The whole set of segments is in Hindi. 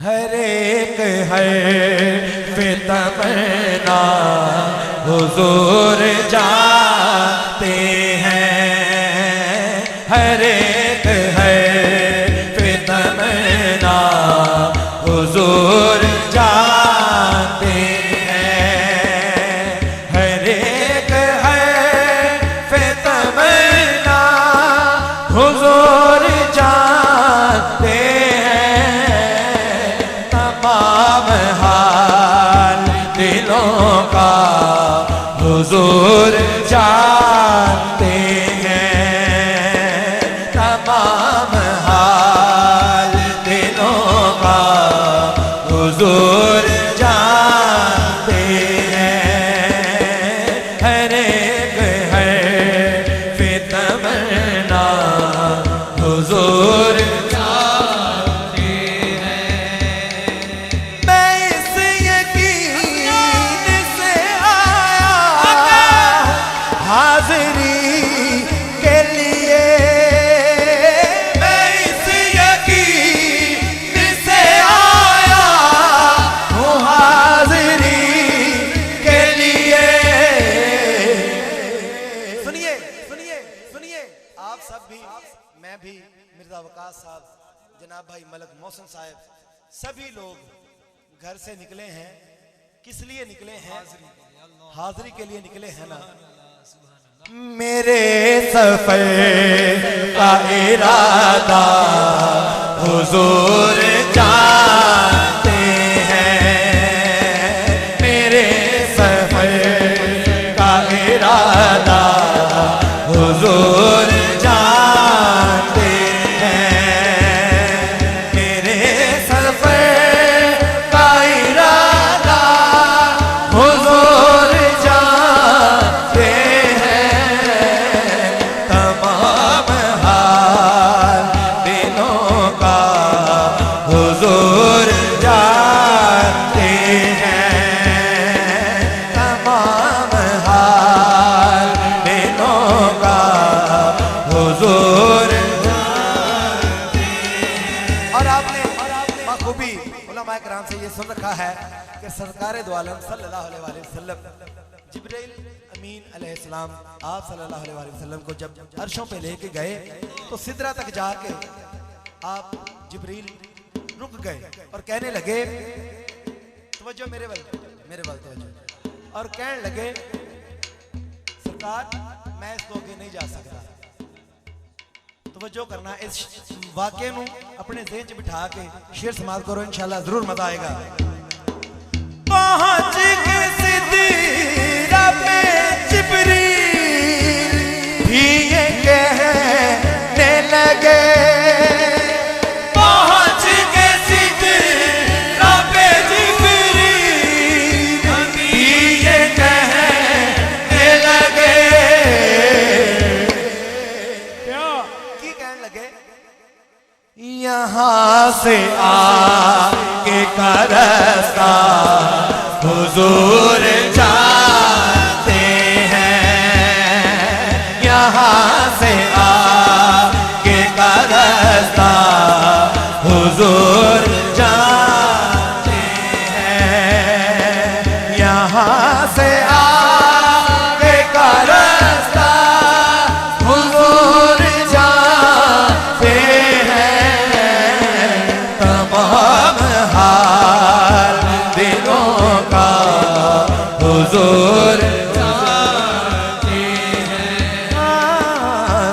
हर एक है तमन्ना हुजूर जाते हैं। हर एक है तमन्ना हुजूर जाते हैं। हर एक है तमन्ना हुजूर जाते का हुजूर जानते हैं। तमाम हाल दिलों का हुजूर जानते हैं। हर एक है तमन्ना हुजूर जानते हैं। मैं इस यकीन से आया हाज़िरी के लिए, मैं इस यकीन से आया हूँ हाज़िरी के लिए। सुनिए सुनिए सुनिए, आप सब भी, मैं भी, मिर्जा वकास साहब, जनाब भाई मलक मोहसिन साहब, सभी लोग घर से निकले हैं। किस लिए निकले हैं? हाज़िरी के लिए निकले हैं ना। मेरे सफर का इरादा हुजूर जानते हैं। मेरे सफर का इरादा हुजूर जानते हैं। मेरे सफर का इरादा हुजूर जानते हैं। तमाम हाल दिलों का हुजूर जानते हैं। तमाम हाल दिलों का हुजूर जानते हैं। और आपने बखूबी उलमा किराम से ये सुन रखा है कि सरकार दो आलम सल्लल्लाहु अलैहि वसल्लम जिब्रील अमीन अलैहिस्सलाम आप सल्लल्लाहु अलैहि वसल्लम को जब अर्शों पे लेके गए तो सिदरा तक जाके आप जिब्रील रुक गए और कहने लगे, तवज्जो मेरे बल तवज्जो, और कहने लगे सरकार मैं इस आगे नहीं जा सकता। तवज्जो करना, इस वाक़े नू अपने ज़हन च बिठा के शेर समाप्त करो, इंशाअल्लाह जरूर मजा आएगा। पहुंच के सिदरा पे जिब्रील भी ये कहने लगे, पहुंच के सिदरा पे जिब्रील भी ये कहने लगे। की कहने लगे? यहाँ से आगे का रास्ता हुजूर जानते हैं। यहाँ से आगे का रास्ता हुजूर जानते हैं। यहाँ से आगे का रास्ता हुजूर जानते हैं। तमाम हाल दिलों का हुजूर जानते हैं।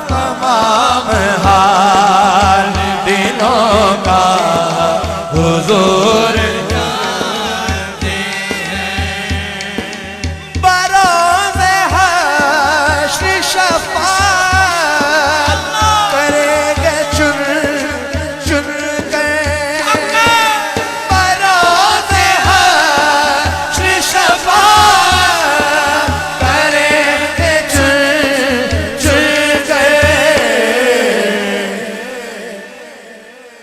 तमाम हाल दिलों का हुजूर जानते हैं। बरोज़े हश्र शफ़ाअत करेंगे चुन चुन के, बरोज़े हश्र शफ़ाअत करेंगे चुन चुन के।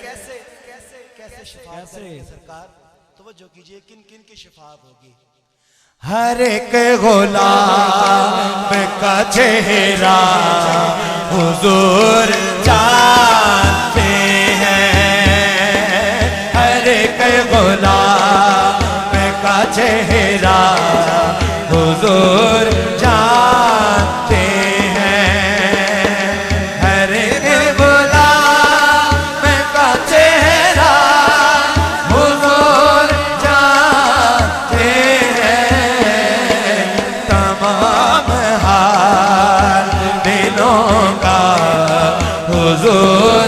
कैसे कैसे कैसे शफ़ाअत करेंगे सरकार? तवज्जो कीजिए, किन किन की शफ़ाअत होगी? हर एक गुलाम का चेहरा हुजूर जानते हैं। हर एक गुलाम का चेहरा हुजूर जानते हैं। हर एक गुलाम का चेहरा हुजूर जानते हैं। तमाम हाल दिलों का हुजूर